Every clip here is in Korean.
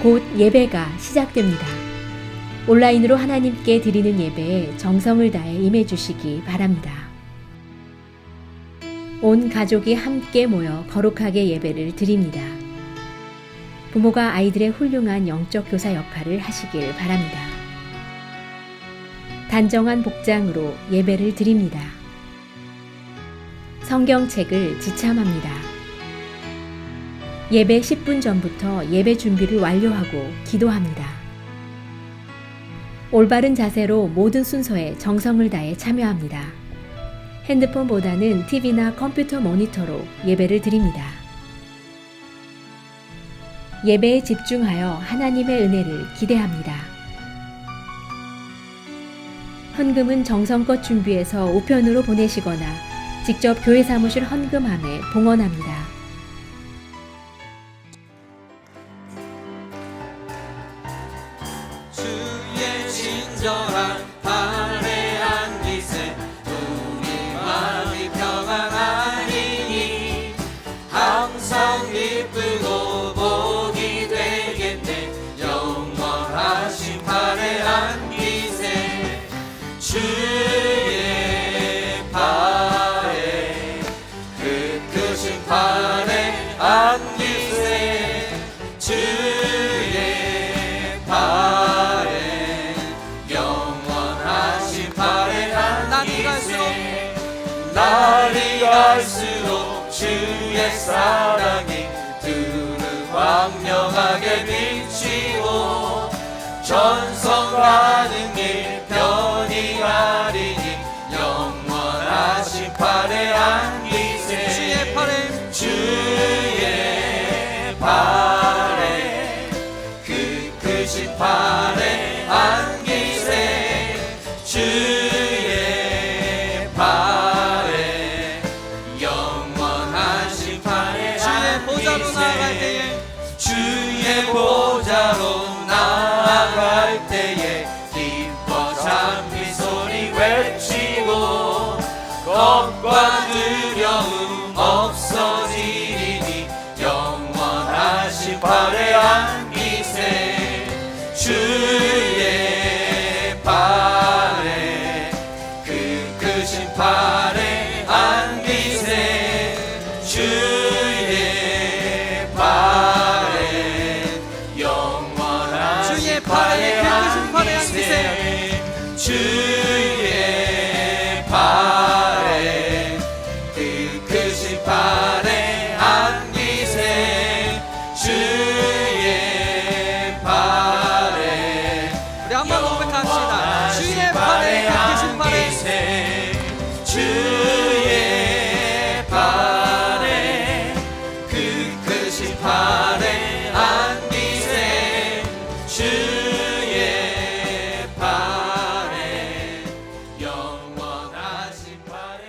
곧 예배가 시작됩니다. 온라인으로 하나님께 드리는 예배에 정성을 다해 임해 주시기 바랍니다. 온 가족이 함께 모여 거룩하게 예배를 드립니다. 부모가 아이들의 훌륭한 영적 교사 역할을 하시길 바랍니다. 단정한 복장으로 예배를 드립니다. 성경책을 지참합니다. 예배 10분 전부터 예배 준비를 완료하고 기도합니다. 올바른 자세로 모든 순서에 정성을 다해 참여합니다. 핸드폰보다는 TV나 컴퓨터 모니터로 예배를 드립니다. 예배에 집중하여 하나님의 은혜를 기대합니다. 헌금은 정성껏 준비해서 우편으로 보내시거나 직접 교회 사무실 헌금함에 봉헌합니다. 주의 친절한 발에 안기세 우리 마음이 평안하리니 항상 기쁘고 복이 되겠네 영원하신 발에 안기세 주의 발에 그 크신 발에 안기세 주의 발에 영원하신 발에 안기세 날이 갈수록 주의 사랑이 두루 광명하게 비치고 전성 가는 길 편히 가리니 영원하신 발에 안기세 주의 발에 주의 발에 그 크신 발에 안기세 주의 발에 영원하신 발에 안기세 주의 보좌로 나아갈 때에 기뻐 찬미 소리 외치고 겁과 두려움 없어지리니 영원하신 발에 안기세 주의 발에 그 크신 발에 안기세 주의 발에 영원하신 주의 발에 안기세 주의 발에 그 크신 발에 안기세 주의 발에 우리 한번 고백합시다. 주의 발에 크신 발에 주의 발에 그 크신 발에 안기세 주의 발에 영원하신 발에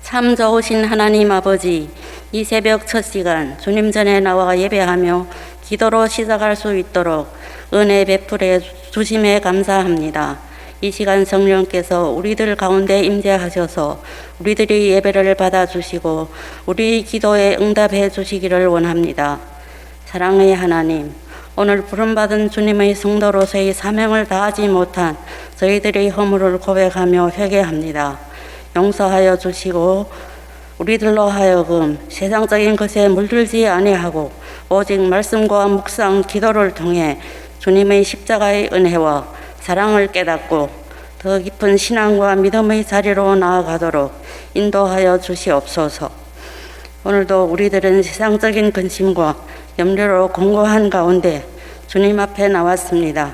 참 좋으신 하나님 아버지, 이 새벽 첫 시간 주님 전에 나와 예배하며 기도로 시작할 수 있도록 은혜 베풀어 주심에 감사합니다. 이 시간 성령께서 우리들 가운데 임재하셔서 우리들이 예배를 받아주시고 우리 기도에 응답해 주시기를 원합니다. 사랑의 하나님, 오늘 부름받은 주님의 성도로서의 사명을 다하지 못한 저희들의 허물을 고백하며 회개합니다. 용서하여 주시고 우리들로 하여금 세상적인 것에 물들지 아니하고 오직 말씀과 묵상, 기도를 통해 주님의 십자가의 은혜와 사랑을 깨닫고 더 깊은 신앙과 믿음의 자리로 나아가도록 인도하여 주시옵소서. 오늘도 우리들은 세상적인 근심과 염려로 공고한 가운데 주님 앞에 나왔습니다.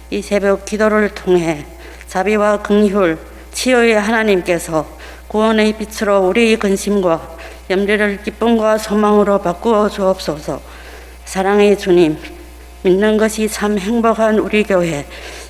이 새벽 기도를 통해 자비와 긍휼, 치유의 하나님께서 구원의 빛으로 우리의 근심과 염려를 기쁨과 소망으로 바꾸어 주옵소서. 사랑의 주님, 믿는 것이 참 행복한 우리 교회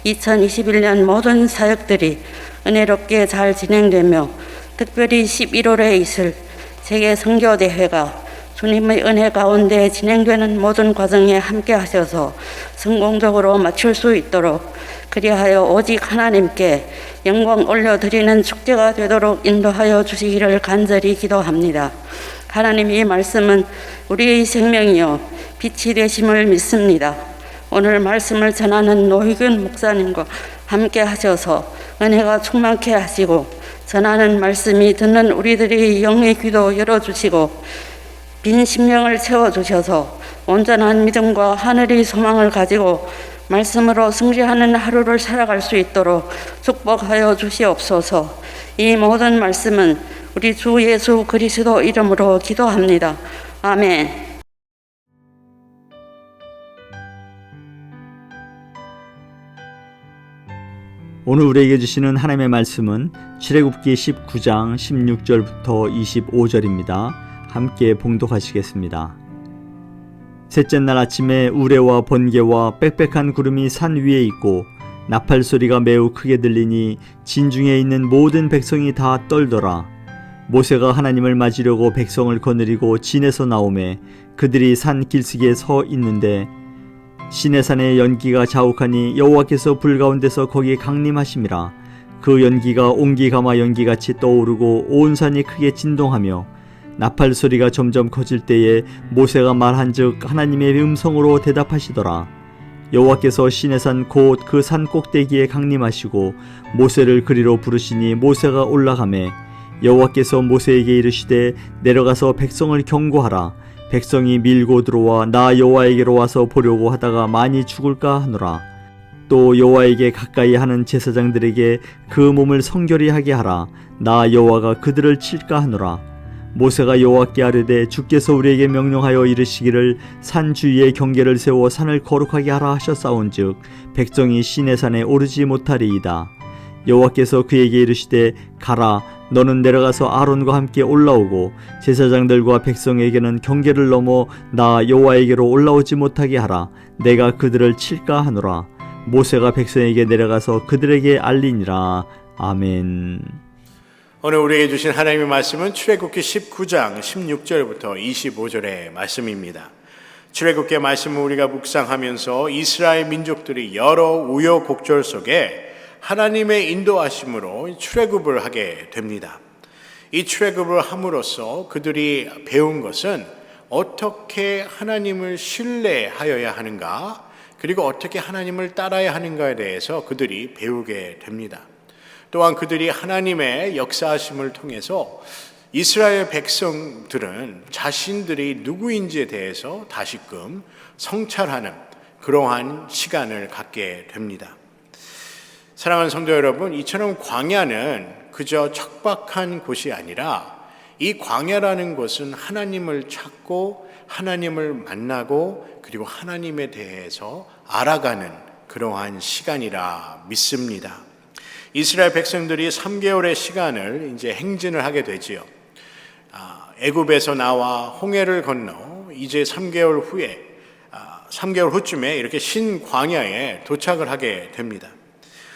2021년 모든 사역들이 은혜롭게 잘 진행되며 특별히 11월에 있을 세계 선교대회가 주님의 은혜 가운데 진행되는 모든 과정에 함께 하셔서 성공적으로 마칠 수 있도록 그리하여 오직 하나님께 영광 올려드리는 축제가 되도록 인도하여 주시기를 간절히 기도합니다. 하나님 이 말씀은 우리의 생명이요 빛이 되심을 믿습니다. 오늘 말씀을 전하는 노희근 목사님과 함께 하셔서 은혜가 충만케 하시고 전하는 말씀이 듣는 우리들의 영의 귀도 열어주시고 빈 심령을 채워주셔서 온전한 믿음과 하늘의 소망을 가지고 말씀으로 승리하는 하루를 살아갈 수 있도록 축복하여 주시옵소서. 이 모든 말씀은 우리 주 예수 그리스도 이름으로 기도합니다. 아멘. 오늘 우리에게 주시는 하나님의 말씀은 출애굽기 19장 16절부터 25절입니다. 함께 봉독하시겠습니다. 셋째 날 아침에 우레와 번개와 빽빽한 구름이 산 위에 있고 나팔 소리가 매우 크게 들리니 진중에 있는 모든 백성이 다 떨더라. 모세가 하나님을 맞으려고 백성을 거느리고 진에서 나오매 그들이 산 길쓰기에 서 있는데 시내산의 연기가 자욱하니 여호와께서 불 가운데서 거기에 강림하심이라. 그 연기가 옹기가마 연기같이 떠오르고 온 산이 크게 진동하며 나팔 소리가 점점 커질 때에 모세가 말한즉 하나님의 음성으로 대답하시더라. 여호와께서 시내산 곧 그 산 꼭대기에 강림하시고 모세를 그리로 부르시니 모세가 올라가매 여호와께서 모세에게 이르시되 내려가서 백성을 경고하라. 백성이 밀고 들어와 나 여호와에게로 와서 보려고 하다가 많이 죽을까 하노라. 또 여호와에게 가까이 하는 제사장들에게 그 몸을 성결히 하게 하라. 나 여호와가 그들을 칠까 하노라. 모세가 여호와께 아뢰되 주께서 우리에게 명령하여 이르시기를 산 주위에 경계를 세워 산을 거룩하게 하라 하셨사온즉 백성이 시내산에 오르지 못하리이다. 여호와께서 그에게 이르시되 가라. 너는 내려가서 아론과 함께 올라오고 제사장들과 백성에게는 경계를 넘어 나 여호와에게로 올라오지 못하게 하라. 내가 그들을 칠까 하노라. 모세가 백성에게 내려가서 그들에게 알리니라. 아멘. 오늘 우리에게 주신 하나님의 말씀은 출애굽기 19장 16절부터 25절의 말씀입니다. 출애굽기의 말씀을 우리가 묵상하면서 이스라엘 민족들이 여러 우여곡절 속에 하나님의 인도하심으로 출애굽을 하게 됩니다. 이 출애굽을 함으로써 그들이 배운 것은 어떻게 하나님을 신뢰하여야 하는가, 그리고 어떻게 하나님을 따라야 하는가에 대해서 그들이 배우게 됩니다. 또한 그들이 하나님의 역사하심을 통해서 이스라엘 백성들은 자신들이 누구인지에 대해서 다시금 성찰하는 그러한 시간을 갖게 됩니다. 사랑하는 성도 여러분, 이처럼 광야는 그저 척박한 곳이 아니라 이 광야라는 곳은 하나님을 찾고 하나님을 만나고 그리고 하나님에 대해서 알아가는 그러한 시간이라 믿습니다. 이스라엘 백성들이 3개월의 시간을 이제 행진을 하게 되지요. 애굽에서 나와 홍해를 건너 이제 3개월 후쯤에 이렇게 신광야에 도착을 하게 됩니다.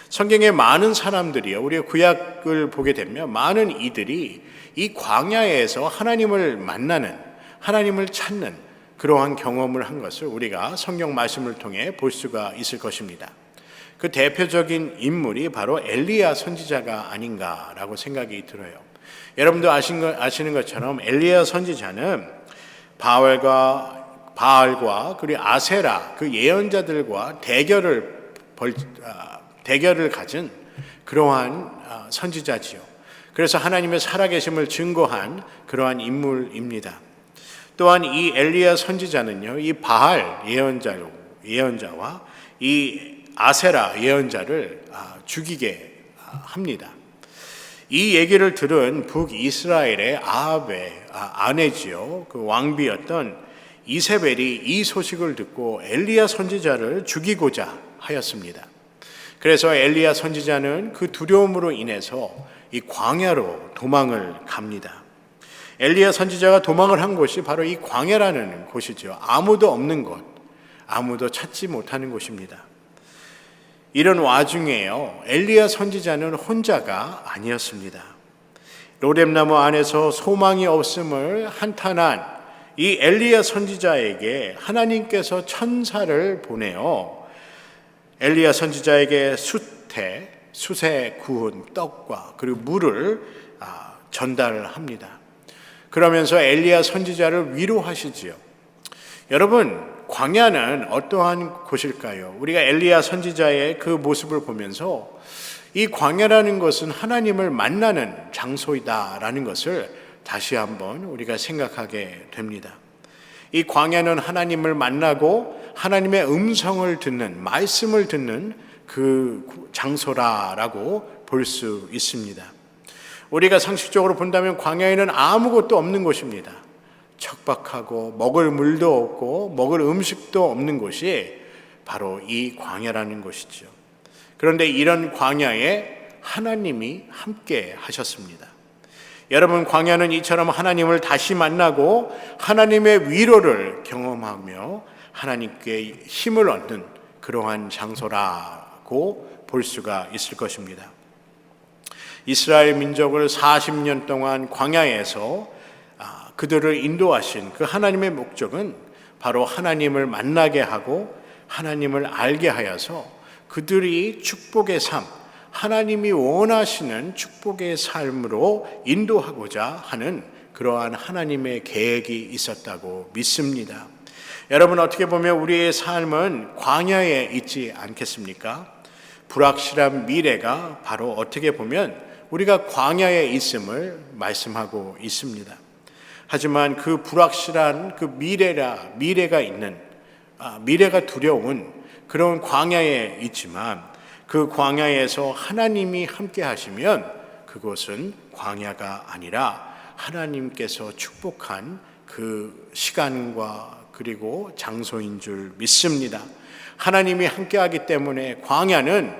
성경에 많은 사람들이요, 우리가 구약을 보게 되면 많은 이들이 이 광야에서 하나님을 만나는, 하나님을 찾는 그러한 경험을 한 것을 우리가 성경 말씀을 통해 볼 수가 있을 것입니다. 그 대표적인 인물이 바로 엘리야 선지자가 아닌가라고 생각이 들어요. 여러분도 아시는 것처럼 엘리야 선지자는 바알과 그리고 아세라 그 예언자들과 대결을 가진 그러한 선지자지요. 그래서 하나님의 살아계심을 증거한 그러한 인물입니다. 또한 이 엘리야 선지자는요, 이 바알 예언자와 이 아세라 예언자를 죽이게 합니다. 이 얘기를 들은 북이스라엘의 아합의 아내지요, 그 왕비였던 이세벨이 이 소식을 듣고 엘리야 선지자를 죽이고자 하였습니다. 그래서 엘리야 선지자는 그 두려움으로 인해서 이 광야로 도망을 갑니다. 엘리야 선지자가 도망을 한 곳이 바로 이 광야라는 곳이죠. 아무도 없는 곳, 아무도 찾지 못하는 곳입니다. 이런 와중에요, 엘리야 선지자는 혼자가 아니었습니다. 로뎀나무 안에서 소망이 없음을 한탄한 이 엘리야 선지자에게 하나님께서 천사를 보내어 엘리야 선지자에게 숯에 구운 떡과 그리고 물을 전달을 합니다. 그러면서 엘리야 선지자를 위로하시지요. 여러분, 광야는 어떠한 곳일까요? 우리가 엘리야 선지자의 그 모습을 보면서 이 광야라는 것은 하나님을 만나는 장소이다라는 것을 다시 한번 우리가 생각하게 됩니다. 이 광야는 하나님을 만나고 하나님의 음성을 듣는, 말씀을 듣는 그 장소라고 볼 수 있습니다. 우리가 상식적으로 본다면 광야에는 아무것도 없는 곳입니다. 척박하고 먹을 물도 없고 먹을 음식도 없는 곳이 바로 이 광야라는 곳이죠. 그런데 이런 광야에 하나님이 함께 하셨습니다. 여러분, 광야는 이처럼 하나님을 다시 만나고 하나님의 위로를 경험하며 하나님께 힘을 얻는 그러한 장소라고 볼 수가 있을 것입니다. 이스라엘 민족을 40년 동안 광야에서 그들을 인도하신 그 하나님의 목적은 바로 하나님을 만나게 하고 하나님을 알게 하여서 그들이 축복의 삶, 하나님이 원하시는 축복의 삶으로 인도하고자 하는 그러한 하나님의 계획이 있었다고 믿습니다. 여러분, 어떻게 보면 우리의 삶은 광야에 있지 않겠습니까? 불확실한 미래가 바로 어떻게 보면 우리가 광야에 있음을 말씀하고 있습니다. 하지만 그 불확실한 그 미래가 있는, 미래가 두려운 그런 광야에 있지만 그 광야에서 하나님이 함께 하시면 그곳은 광야가 아니라 하나님께서 축복한 그 시간과 그리고 장소인 줄 믿습니다. 하나님이 함께 하기 때문에 광야는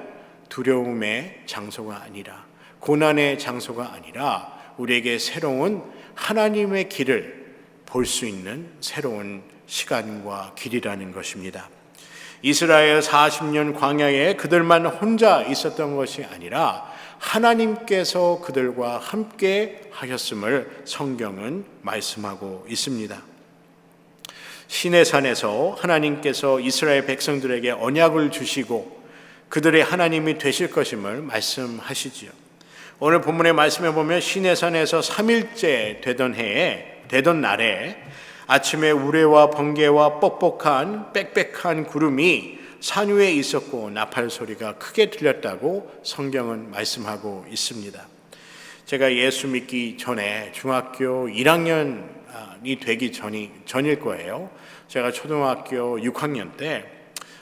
두려움의 장소가 아니라, 고난의 장소가 아니라 우리에게 새로운 하나님의 길을 볼 수 있는 새로운 시간과 길이라는 것입니다. 이스라엘 40년 광야에 그들만 혼자 있었던 것이 아니라 하나님께서 그들과 함께 하셨음을 성경은 말씀하고 있습니다. 시내산에서 하나님께서 이스라엘 백성들에게 언약을 주시고 그들의 하나님이 되실 것임을 말씀하시지요. 오늘 본문의 말씀에 보면 시내산에서 3일째 되던 날에 아침에 우레와 번개와 뻑뻑한 빽빽한 구름이 산 위에 있었고 나팔 소리가 크게 들렸다고 성경은 말씀하고 있습니다. 제가 예수 믿기 전에 중학교 1학년이 되기 전일 거예요. 제가 초등학교 6학년 때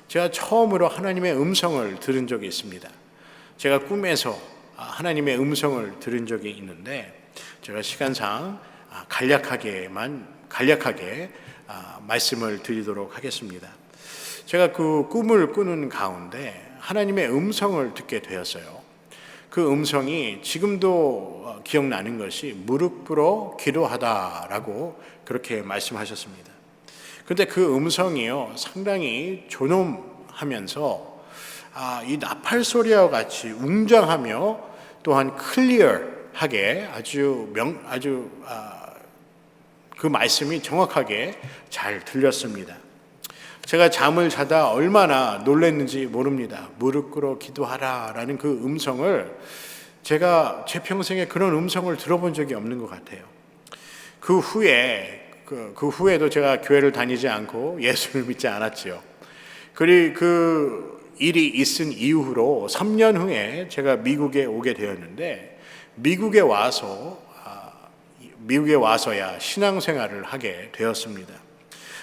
제가 처음으로 하나님의 음성을 들은 적이 있습니다. 제가 꿈에서 하나님의 음성을 들은 적이 있는데 제가 시간상 간략하게 말씀을 드리도록 하겠습니다. 제가 그 꿈을 꾸는 가운데 하나님의 음성을 듣게 되었어요. 그 음성이 지금도 기억나는 것이 무릎 꿇어 기도하다라고 그렇게 말씀하셨습니다. 그런데 그 음성이요 상당히 존엄하면서 이 나팔 소리와 같이 웅장하며 또한 클리어하게 아주 그 말씀이 정확하게 잘 들렸습니다. 제가 잠을 자다 얼마나 놀랐는지 모릅니다. 무릎 꿇어 기도하라라는 그 음성을 제가 제 평생에 그런 음성을 들어본 적이 없는 것 같아요. 그 후에도 제가 교회를 다니지 않고 예수를 믿지 않았지요. 그리고 그 일이 있은 이후로 3년 후에 제가 미국에 오게 되었는데 미국에 와서야 신앙생활을 하게 되었습니다.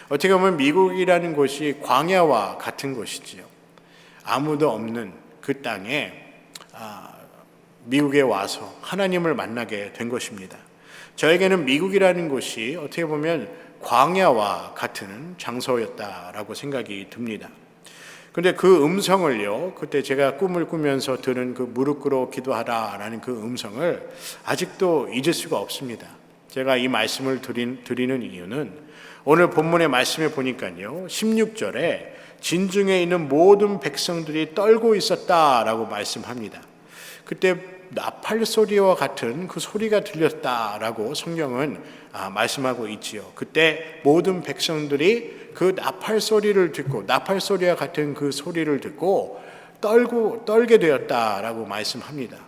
어떻게 보면 미국이라는 곳이 광야와 같은 곳이지요. 아무도 없는 그 땅에 미국에 와서 하나님을 만나게 된 것입니다. 저에게는 미국이라는 곳이 어떻게 보면 광야와 같은 장소였다라고 생각이 듭니다. 근데 그 음성을요, 그때 제가 꿈을 꾸면서 들은 그 무릎 꿇어 기도하라라는 그 음성을 아직도 잊을 수가 없습니다. 제가 이 말씀을 드리는 이유는 오늘 본문의 말씀에 보니까요, 16절에 진중에 있는 모든 백성들이 떨고 있었다라고 말씀합니다. 그때 나팔 소리와 같은 그 소리가 들렸다라고 성경은 말씀하고 있지요. 그때 모든 백성들이 그 나팔 소리를 듣고 나팔 소리와 같은 그 소리를 듣고 떨게 되었다라고 말씀합니다.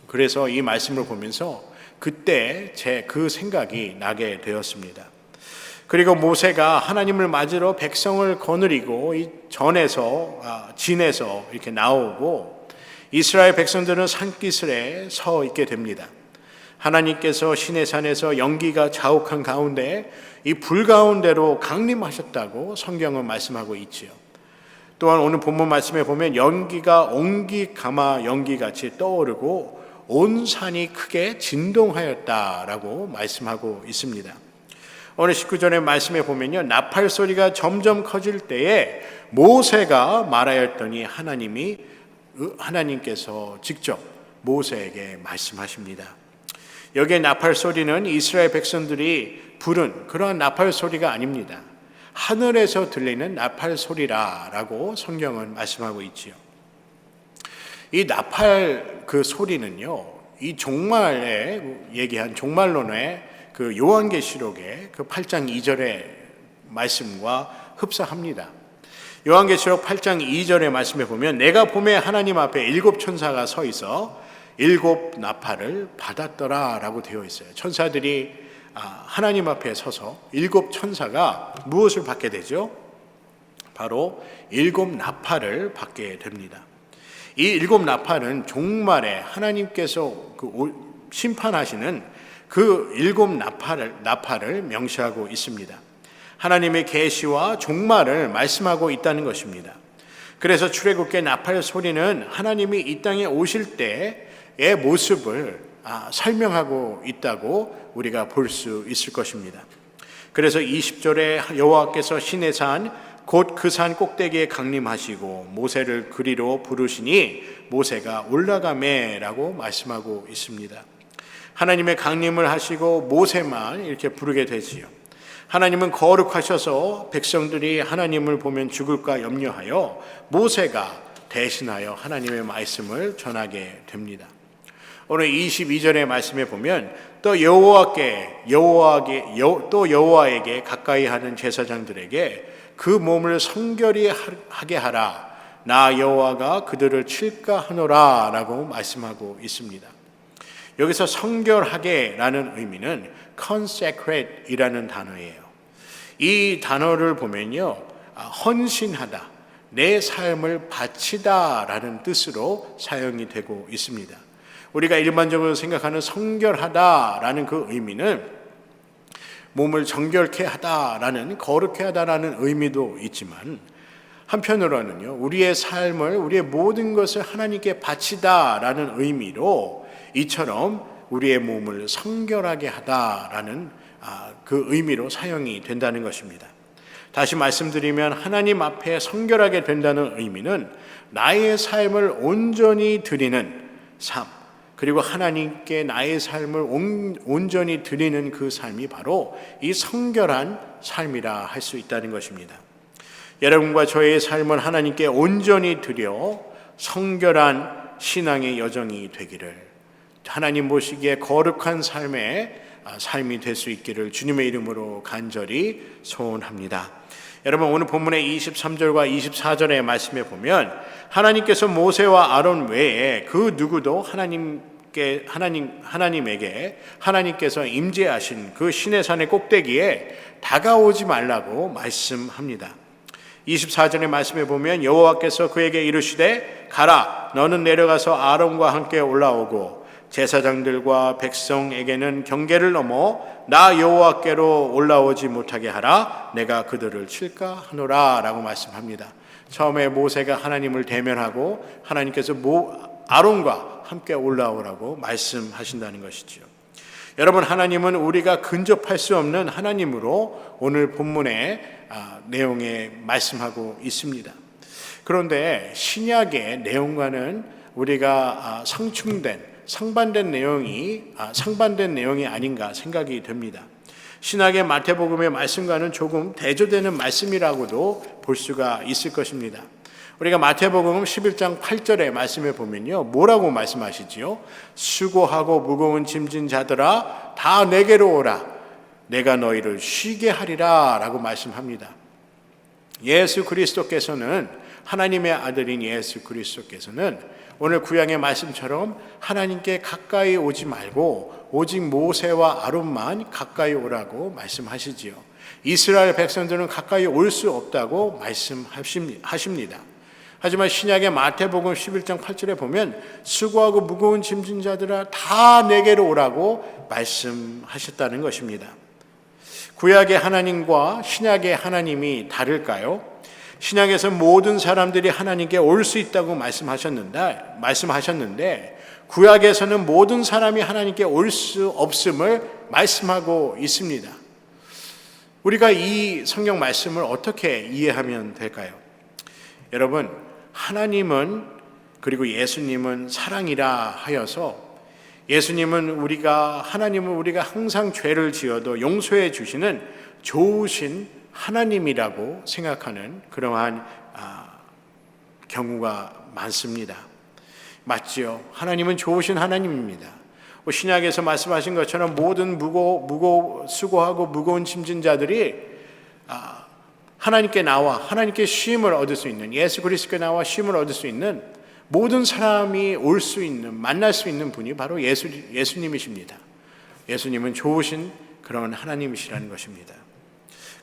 그래서 이 말씀을 보면서 그때 그 생각이 나게 되었습니다. 그리고 모세가 하나님을 맞으러 백성을 거느리고 이 진에서 이렇게 나오고 이스라엘 백성들은 산기슭에 서 있게 됩니다. 하나님께서 시내산에서 연기가 자욱한 가운데 이 불 가운데로 강림하셨다고 성경은 말씀하고 있지요. 또한 오늘 본문 말씀에 보면 연기가 옹기가마 연기같이 떠오르고 온 산이 크게 진동하였다라고 말씀하고 있습니다. 오늘 19절의 말씀에 보면요, 나팔 소리가 점점 커질 때에 모세가 말하였더니 하나님께서 직접 모세에게 말씀하십니다. 여기에 나팔 소리는 이스라엘 백성들이 부른 그러한 나팔 소리가 아닙니다. 하늘에서 들리는 나팔 소리라라고 성경은 말씀하고 있지요. 이 나팔 그 소리는요, 이 종말에 얘기한 종말론의 그 요한계시록의 그 8장 2절의 말씀과 흡사합니다. 요한계시록 8장 2절의 말씀에 보면 내가 봄에 하나님 앞에 7 천사가 서 있어 7 나팔을 받았더라 라고 되어 있어요. 천사들이 하나님 앞에 서서 7 천사가 무엇을 받게 되죠? 바로 7 나팔을 받게 됩니다. 이 7 나팔은 종말에 하나님께서 심판하시는 그 7 나팔을 명시하고 있습니다. 하나님의 계시와 종말을 말씀하고 있다는 것입니다. 그래서 출애굽기 나팔 소리는 하나님이 이 땅에 오실 때의 모습을 설명하고 있다고 우리가 볼 수 있을 것입니다. 그래서 20절에 여호와께서 시내산 곧 그 산 꼭대기에 강림하시고 모세를 그리로 부르시니 모세가 올라가매라고 말씀하고 있습니다. 하나님의 강림을 하시고 모세만 이렇게 부르게 되지요. 하나님은 거룩하셔서 백성들이 하나님을 보면 죽을까 염려하여 모세가 대신하여 하나님의 말씀을 전하게 됩니다. 오늘 22절의 말씀에 보면 또 여호와에게 가까이 하는 제사장들에게 그 몸을 성결히 하게 하라. 나 여호와가 그들을 칠까 하노라 라고 말씀하고 있습니다. 여기서 성결하게라는 의미는 consecrate이라는 단어예요. 이 단어를 보면요, 헌신하다, 내 삶을 바치다라는 뜻으로 사용이 되고 있습니다. 우리가 일반적으로 생각하는 성결하다라는 그 의미는 몸을 정결케 하다라는, 거룩케 하다라는 의미도 있지만 한편으로는요, 우리의 삶을, 우리의 모든 것을 하나님께 바치다라는 의미로 이처럼 우리의 몸을 성결하게 하다라는 그 의미로 사용이 된다는 것입니다. 다시 말씀드리면 하나님 앞에 성결하게 된다는 의미는 나의 삶을 온전히 드리는 삶, 그리고 하나님께 나의 삶을 온전히 드리는 그 삶이 바로 이 성결한 삶이라 할 수 있다는 것입니다. 여러분과 저의 삶은 하나님께 온전히 드려 성결한 신앙의 여정이 되기를, 하나님 보시기에 거룩한 삶이 될 수 있기를 주님의 이름으로 간절히 소원합니다. 여러분, 오늘 본문의 23절과 24절의 말씀에 보면 하나님께서 모세와 아론 외에 그 누구도 하나님에게 하나님께서 임재하신 그 시내산의 꼭대기에 다가오지 말라고 말씀합니다. 24절의 말씀에 보면 여호와께서 그에게 이르시되 가라, 너는 내려가서 아론과 함께 올라오고 제사장들과 백성에게는 경계를 넘어 나 여호와께로 올라오지 못하게 하라. 내가 그들을 칠까 하노라 라고 말씀합니다. 처음에 모세가 하나님을 대면하고 하나님께서 아론과 함께 올라오라고 말씀하신다는 것이죠. 여러분, 하나님은 우리가 근접할 수 없는 하나님으로 오늘 본문의 내용에 말씀하고 있습니다. 그런데 신약의 내용과는 우리가 상반된 내용이 아닌가 생각이 됩니다. 신약의 마태복음의 말씀과는 조금 대조되는 말씀이라고도 볼 수가 있을 것입니다. 우리가 마태복음 11장 8절의 말씀에 보면요, 뭐라고 말씀하시지요? 수고하고 무거운 짐진 자들아 다 내게로 오라, 내가 너희를 쉬게 하리라 라고 말씀합니다. 예수 그리스도께서는, 하나님의 아들인 예수 그리스도께서는 오늘 구약의 말씀처럼 하나님께 가까이 오지 말고 오직 모세와 아론만 가까이 오라고 말씀하시지요. 이스라엘 백성들은 가까이 올 수 없다고 말씀하십니다. 하지만 신약의 마태복음 11장 8절에 보면 수고하고 무거운 짐진 자들아 다 내게로 오라고 말씀하셨다는 것입니다. 구약의 하나님과 신약의 하나님이 다를까요? 신약에서 모든 사람들이 하나님께 올 수 있다고 말씀하셨는데 구약에서는 모든 사람이 하나님께 올 수 없음을 말씀하고 있습니다. 우리가 이 성경 말씀을 어떻게 이해하면 될까요? 여러분, 하나님은 그리고 예수님은 사랑이라 하여서 하나님은 우리가 항상 죄를 지어도 용서해 주시는 좋으신 하나님이라고 생각하는 그러한 경우가 많습니다. 맞지요? 하나님은 좋으신 하나님입니다. 신약에서 말씀하신 것처럼 모든 수고하고 무거운 짐진 자들이 하나님께 나와 하나님께 쉼을 얻을 수 있는, 예수 그리스도께 나와 쉼을 얻을 수 있는 모든 사람이 올 수 있는, 만날 수 있는 분이 바로 예수님이십니다. 예수님은 좋으신 그런 하나님이시라는 것입니다.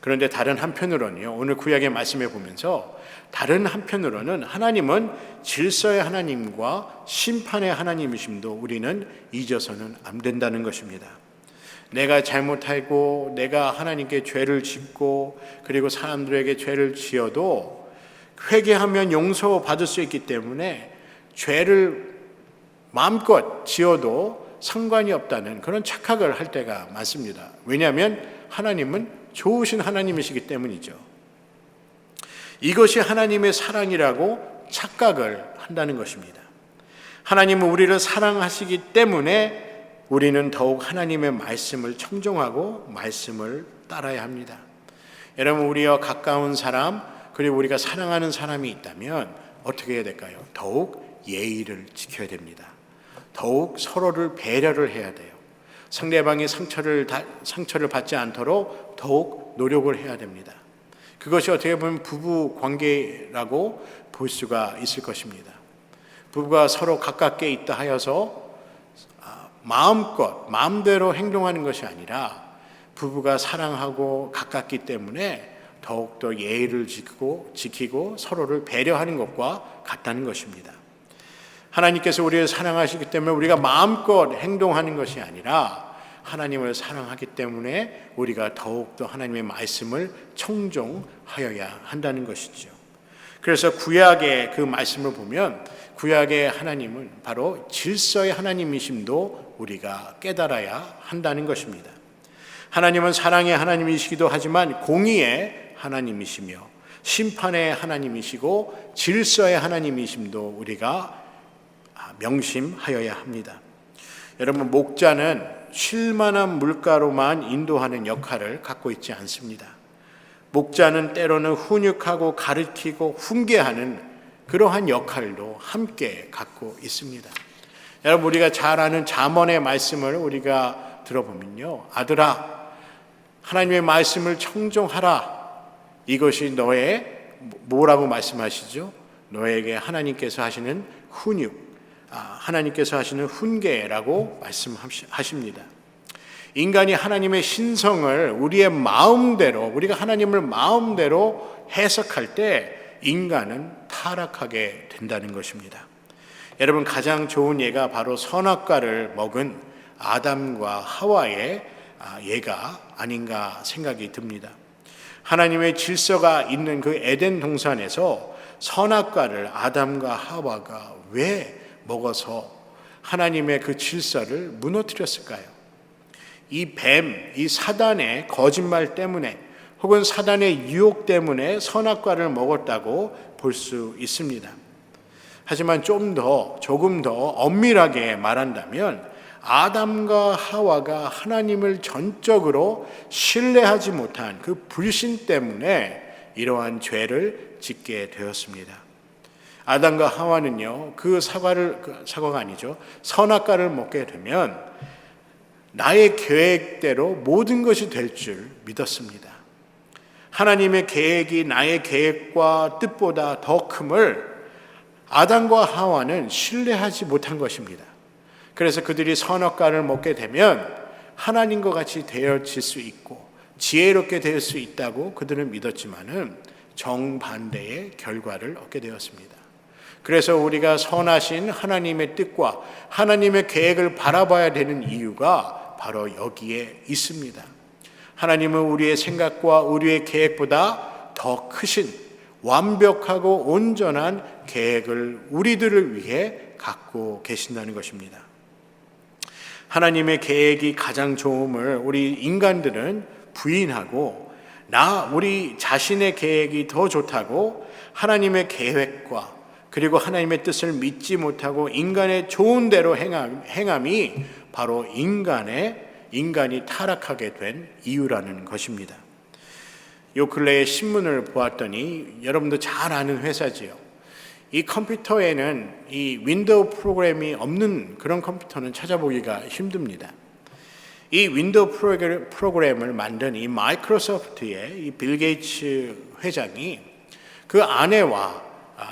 그런데 다른 한편으로는요, 오늘 구약의 말씀에 보면서 다른 한편으로는 하나님은 질서의 하나님과 심판의 하나님이심도 우리는 잊어서는 안 된다는 것입니다. 내가 잘못하고 내가 하나님께 죄를 짓고 그리고 사람들에게 죄를 지어도 회개하면 용서받을 수 있기 때문에 죄를 마음껏 지어도 상관이 없다는 그런 착각을 할 때가 많습니다. 왜냐하면 하나님은 좋으신 하나님이시기 때문이죠. 이것이 하나님의 사랑이라고 착각을 한다는 것입니다. 하나님은 우리를 사랑하시기 때문에 우리는 더욱 하나님의 말씀을 청종하고 말씀을 따라야 합니다. 여러분, 우리와 가까운 사람 그리고 우리가 사랑하는 사람이 있다면 어떻게 해야 될까요? 더욱 예의를 지켜야 됩니다. 더욱 서로를 배려를 해야 돼요. 상대방이 상처를 받지 않도록 더욱 노력을 해야 됩니다. 그것이 어떻게 보면 부부 관계라고 볼 수가 있을 것입니다. 부부가 서로 가깝게 있다 하여서 마음대로 행동하는 것이 아니라 부부가 사랑하고 가깝기 때문에 더욱더 예의를 지키고 서로를 배려하는 것과 같다는 것입니다. 하나님께서 우리를 사랑하시기 때문에 우리가 마음껏 행동하는 것이 아니라 하나님을 사랑하기 때문에 우리가 더욱더 하나님의 말씀을 청종하여야 한다는 것이죠. 그래서 구약의 그 말씀을 보면 구약의 하나님은 바로 질서의 하나님이심도 우리가 깨달아야 한다는 것입니다. 하나님은 사랑의 하나님이시기도 하지만 공의의 하나님이시며 심판의 하나님이시고 질서의 하나님이심도 우리가 명심하여야 합니다. 여러분, 목자는 쉴만한 물가로만 인도하는 역할을 갖고 있지 않습니다. 목자는 때로는 훈육하고 가르치고 훈계하는 그러한 역할도 함께 갖고 있습니다. 여러분, 우리가 잘 아는 잠언의 말씀을 우리가 들어보면요, 아들아, 하나님의 말씀을 청종하라. 이것이 너의 뭐라고 말씀하시죠? 너에게 하나님께서 하시는 훈육, 하나님께서 하시는 훈계라고 말씀하십니다. 인간이 하나님의 신성을 우리의 마음대로, 우리가 하나님을 마음대로 해석할 때 인간은 타락하게 된다는 것입니다. 여러분, 가장 좋은 예가 바로 선악과를 먹은 아담과 하와의 예가 아닌가 생각이 듭니다. 하나님의 질서가 있는 그 에덴 동산에서 선악과를 아담과 하와가 왜 먹어서 하나님의 그 질서를 무너뜨렸을까요? 이 사단의 거짓말 때문에 혹은 사단의 유혹 때문에 선악과를 먹었다고 볼 수 있습니다. 하지만 조금 더 엄밀하게 말한다면 아담과 하와가 하나님을 전적으로 신뢰하지 못한 그 불신 때문에 이러한 죄를 짓게 되었습니다. 아담과 하와는요, 사과가 아니죠. 선악과를 먹게 되면 나의 계획대로 모든 것이 될 줄 믿었습니다. 하나님의 계획이 나의 계획과 뜻보다 더 큼을 아담과 하와는 신뢰하지 못한 것입니다. 그래서 그들이 선악과를 먹게 되면 하나님과 같이 되어질 수 있고 지혜롭게 될 수 있다고 그들은 믿었지만은 정반대의 결과를 얻게 되었습니다. 그래서 우리가 선하신 하나님의 뜻과 하나님의 계획을 바라봐야 되는 이유가 바로 여기에 있습니다. 하나님은 우리의 생각과 우리의 계획보다 더 크신 완벽하고 온전한 계획을 우리들을 위해 갖고 계신다는 것입니다. 하나님의 계획이 가장 좋음을 우리 인간들은 부인하고 우리 자신의 계획이 더 좋다고 하나님의 계획과 그리고 하나님의 뜻을 믿지 못하고 인간의 좋은 대로 행함이 바로 인간이 타락하게 된 이유라는 것입니다. 요 근래에 신문을 보았더니 여러분도 잘 아는 회사지요. 이 컴퓨터에는 이 윈도우 프로그램이 없는 그런 컴퓨터는 찾아보기가 힘듭니다. 이 윈도우 프로그램을 만든 이 마이크로소프트의 이 빌 게이츠 회장이 그 아내와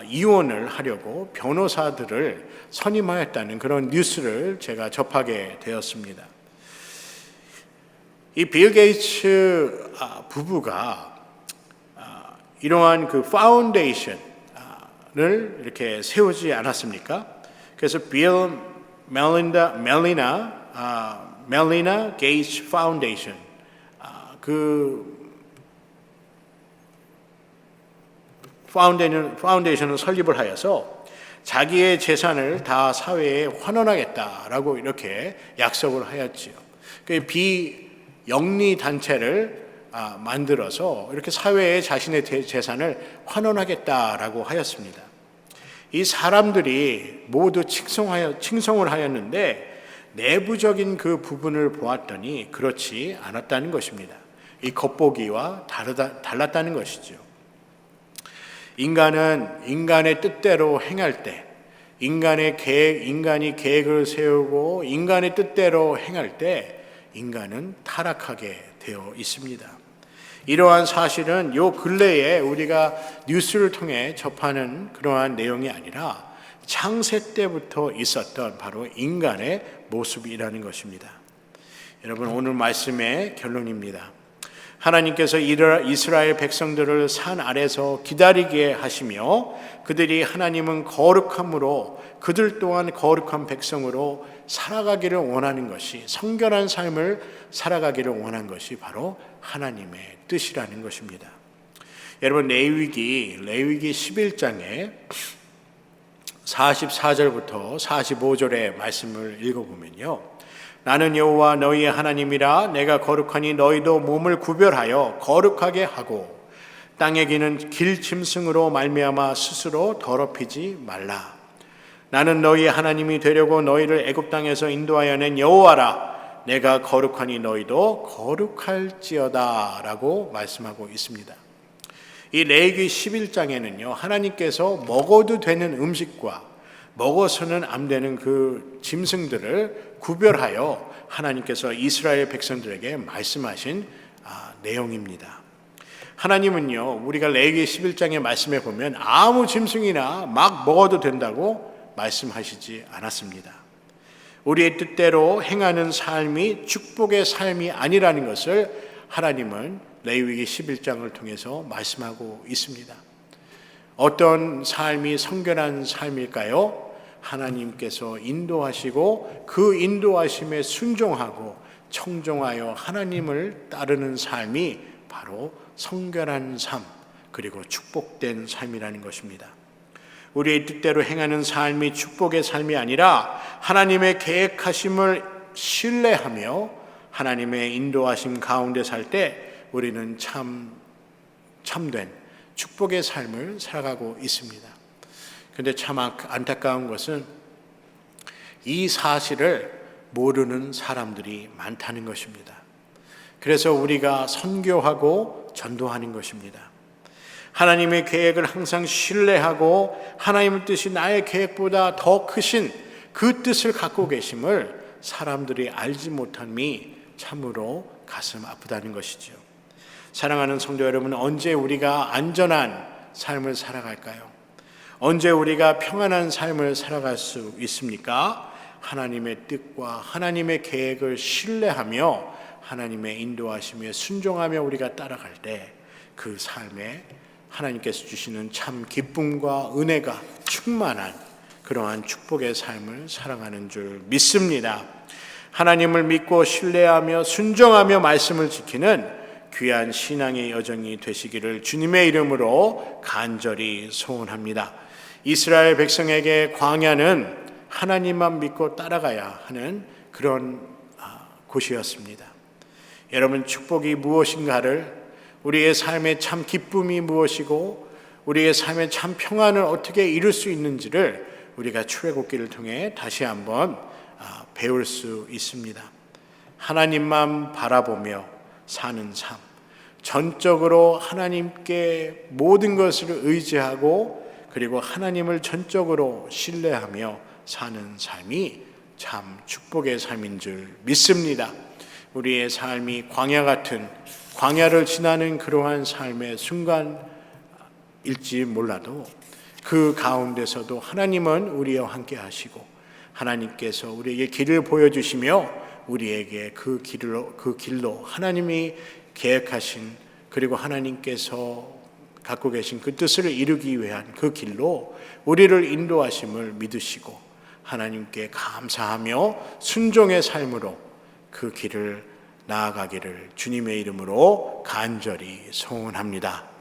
이혼을 하려고 변호사들을 선임하였다는 그런 뉴스를 제가 접하게 되었습니다. 이 빌 게이츠 부부가 이러한 그 파운데이션을 이렇게 세우지 않았습니까? 그래서 빌 멜리나 게이츠 파운데이션 파운데이션을 설립을 하여서 자기의 재산을 다 사회에 환원하겠다라고 이렇게 약속을 하였지요. 그 비영리 단체를 만들어서 이렇게 사회에 자신의 재산을 환원하겠다라고 하였습니다. 이 사람들이 모두 칭송을 하였는데 내부적인 그 부분을 보았더니 그렇지 않았다는 것입니다. 이 겉보기와 달랐다는 것이죠. 인간은 인간의 뜻대로 행할 때, 인간이 계획을 세우고 인간의 뜻대로 행할 때 인간은 타락하게 되어 있습니다. 이러한 사실은 요 근래에 우리가 뉴스를 통해 접하는 그러한 내용이 아니라 창세 때부터 있었던 바로 인간의 모습이라는 것입니다. 여러분, 오늘 말씀의 결론입니다. 하나님께서 이스라엘 백성들을 산 아래서 기다리게 하시며 그들이 하나님은 거룩함으로 그들 또한 거룩한 백성으로 살아가기를 원하는 것이, 성결한 삶을 살아가기를 원한 것이 바로 하나님의 뜻이라는 것입니다. 여러분, 레위기 11장에 44절부터 45절의 말씀을 읽어보면요, 나는 여호와 너희의 하나님이라. 내가 거룩하니 너희도 몸을 구별하여 거룩하게 하고 땅에 기는 길 짐승으로 말미암아 스스로 더럽히지 말라. 나는 너희의 하나님이 되려고 너희를 애굽 땅에서 인도하여 낸 여호와라. 내가 거룩하니 너희도 거룩할지어다 라고 말씀하고 있습니다. 이 레위기 11장에는요, 하나님께서 먹어도 되는 음식과 먹어서는 안 되는 그 짐승들을 구별하여 하나님께서 이스라엘 백성들에게 말씀하신 내용입니다. 하나님은요, 우리가 레위기 11장의 말씀에 보면 아무 짐승이나 막 먹어도 된다고 말씀하시지 않았습니다. 우리의 뜻대로 행하는 삶이 축복의 삶이 아니라는 것을 하나님은 레위기 11장을 통해서 말씀하고 있습니다. 어떤 삶이 성결한 삶일까요? 하나님께서 인도하시고 그 인도하심에 순종하고 청종하여 하나님을 따르는 삶이 바로 성결한 삶, 그리고 축복된 삶이라는 것입니다. 우리의 뜻대로 행하는 삶이 축복의 삶이 아니라 하나님의 계획하심을 신뢰하며 하나님의 인도하심 가운데 살 때 우리는 참된 축복의 삶을 살아가고 있습니다. 그런데 참 안타까운 것은 이 사실을 모르는 사람들이 많다는 것입니다. 그래서 우리가 선교하고 전도하는 것입니다. 하나님의 계획을 항상 신뢰하고 하나님의 뜻이 나의 계획보다 더 크신 그 뜻을 갖고 계심을 사람들이 알지 못함이 참으로 가슴 아프다는 것이죠. 사랑하는 성도 여러분, 언제 우리가 안전한 삶을 살아갈까요? 언제 우리가 평안한 삶을 살아갈 수 있습니까? 하나님의 뜻과 하나님의 계획을 신뢰하며 하나님의 인도하심에 순종하며 우리가 따라갈 때 그 삶에 하나님께서 주시는 참 기쁨과 은혜가 충만한 그러한 축복의 삶을 살아가는 줄 믿습니다. 하나님을 믿고 신뢰하며 순종하며 말씀을 지키는 귀한 신앙의 여정이 되시기를 주님의 이름으로 간절히 소원합니다. 이스라엘 백성에게 광야는 하나님만 믿고 따라가야 하는 그런 곳이었습니다. 여러분, 축복이 무엇인가를, 우리의 삶의 참 기쁨이 무엇이고 우리의 삶의 참 평안을 어떻게 이룰 수 있는지를 우리가 출애굽기를 통해 다시 한번 배울 수 있습니다. 하나님만 바라보며 사는 삶, 전적으로 하나님께 모든 것을 의지하고 그리고 하나님을 전적으로 신뢰하며 사는 삶이 참 축복의 삶인 줄 믿습니다. 우리의 삶이 광야 같은, 광야를 지나는 그러한 삶의 순간일지 몰라도 그 가운데서도 하나님은 우리와 함께 하시고 하나님께서 우리에게 길을 보여주시며 우리에게 그 길로 하나님이 계획하신, 그리고 하나님께서 갖고 계신 그 뜻을 이루기 위한 그 길로 우리를 인도하심을 믿으시고 하나님께 감사하며 순종의 삶으로 그 길을 나아가기를 주님의 이름으로 간절히 소원합니다.